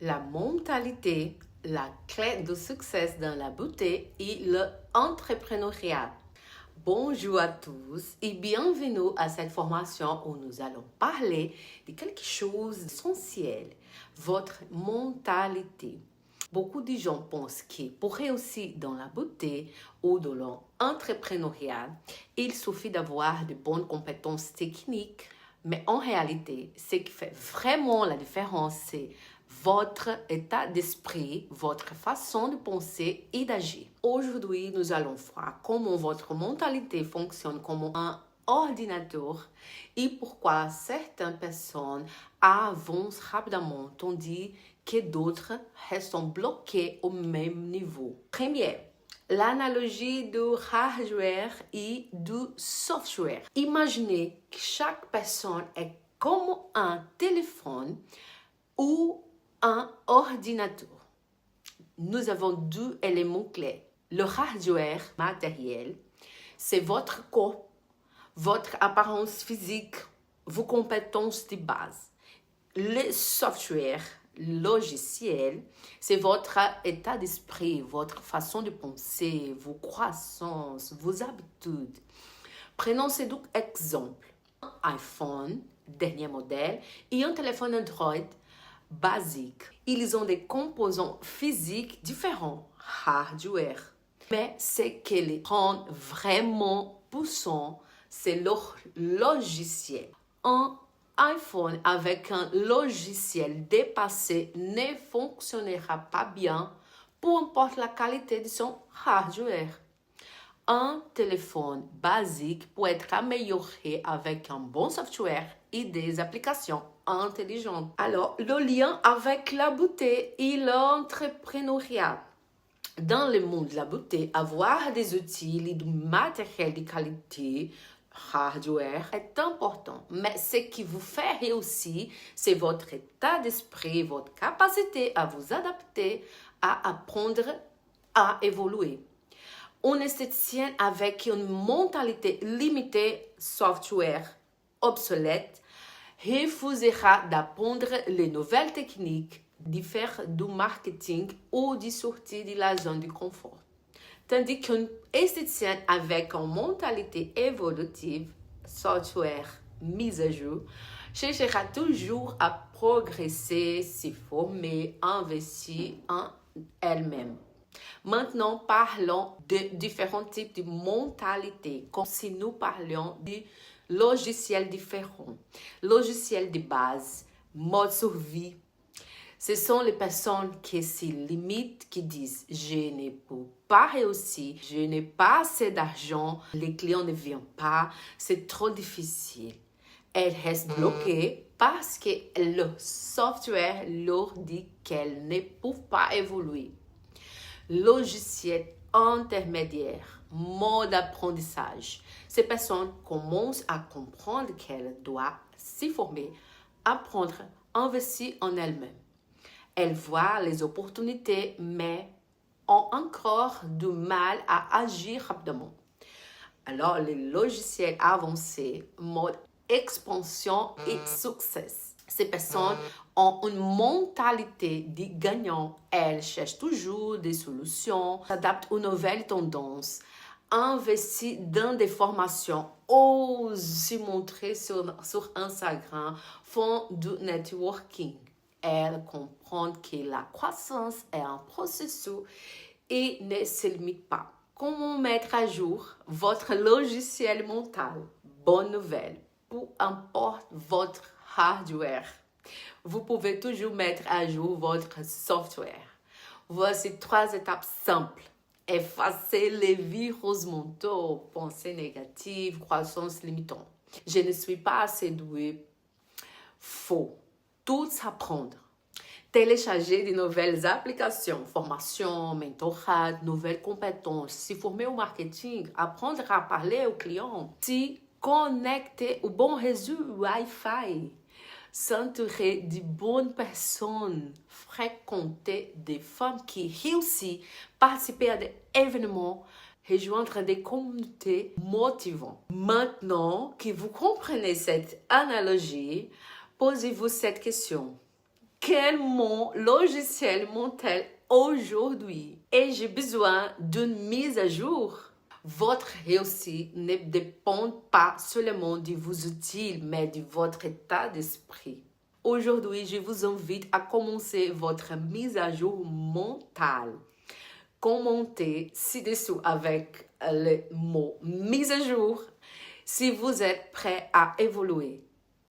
La mentalité, la clé du succès dans la beauté et l'entrepreneuriat. Bonjour à tous et bienvenue à cette formation où nous allons parler de quelque chose d'essentiel, votre mentalité. Beaucoup de gens pensent que pour réussir dans la beauté ou dans l'entrepreneuriat, il suffit d'avoir de bonnes compétences techniques. Mais en réalité, ce qui fait vraiment la différence, c'est votre état d'esprit, votre façon de penser et d'agir. Aujourd'hui, nous allons voir comment votre mentalité fonctionne comme un ordinateur et pourquoi certaines personnes avancent rapidement tandis que d'autres restent bloquées au même niveau. Première, l'analogie du hardware et du software. Imaginez que chaque personne est comme un téléphone ou un ordinateur. Nous avons deux éléments clés. Le hardware matériel, c'est votre corps, votre apparence physique, vos compétences de base. Le software, logiciel, c'est votre état d'esprit, votre façon de penser, vos croyances, vos habitudes. Prenons ces deux exemples. Un iPhone, dernier modèle, et un téléphone Android basique. Ils ont des composants physiques différents, hardware. Mais ce qui les rend vraiment puissants, c'est leur logiciel. Un iPhone avec un logiciel dépassé ne fonctionnera pas bien, peu importe la qualité de son hardware. Un téléphone basique peut être amélioré avec un bon software et des applications intelligentes. Alors, le lien avec la beauté et l'entrepreneuriat. Dans le monde de la beauté, avoir des outils et du matériel de qualité, hardware, est important. Mais ce qui vous fait réussir, c'est votre état d'esprit, votre capacité à vous adapter, à apprendre, à évoluer. Un esthéticien avec une mentalité limitée, software obsolète, refusera d'apprendre les nouvelles techniques, de faire du marketing ou de sortir de la zone de confort. Tandis qu'un esthéticien avec une mentalité évolutive, software mise à jour, cherchera toujours à progresser, se former, investir en elle-même. Maintenant, parlons de différents types de mentalité, comme si nous parlions de logiciels différents. Logiciels de base, mode survie. Ce sont les personnes qui se limitent, qui disent « je ne peux pas réussir, je n'ai pas assez d'argent, les clients ne viennent pas, c'est trop difficile ». Elles restent bloquées parce que le software leur dit qu'elles ne peuvent pas évoluer. Logiciel intermédiaire, mode d'apprentissage. Ces personnes commencent à comprendre qu'elles doivent s'y former, apprendre, investir en elles-mêmes. Elles voient les opportunités, mais ont encore du mal à agir rapidement. Alors, les logiciels avancés, mode expansion et succès. Ces personnes ont une mentalité de gagnant. Elles cherchent toujours des solutions, s'adaptent aux nouvelles tendances, investissent dans des formations, osent se montrer sur Instagram, font du networking. Elles comprennent que la croissance est un processus et ne se limite pas. Comment mettre à jour votre logiciel mental? Bonne nouvelle, peu importe votre hardware, vous pouvez toujours mettre à jour votre software. Voici 3 étapes simples. Effacer les virus mentaux, pensées négatives, croyances limitantes. Je ne suis pas assez doué. Faux. Tout s'apprendre. Télécharger de nouvelles applications, formations, mentorat, nouvelles compétences, se former au marketing, apprendre à parler aux clients, se connecter au bon réseau Wi-Fi, s'entourer de bonnes personnes, fréquenter des femmes qui réussissent, participer à des événements, rejoindre des communautés motivantes. Maintenant que vous comprenez cette analogie, posez-vous cette question. quel mon logiciel monte-t-elle aujourd'hui et j'ai besoin d'une mise à jour. Votre réussite ne dépend pas seulement de vos outils, mais de votre état d'esprit. Aujourd'hui, je vous invite à commencer votre mise à jour mentale. Commentez ci-dessous avec le mot mise à jour si vous êtes prêt à évoluer.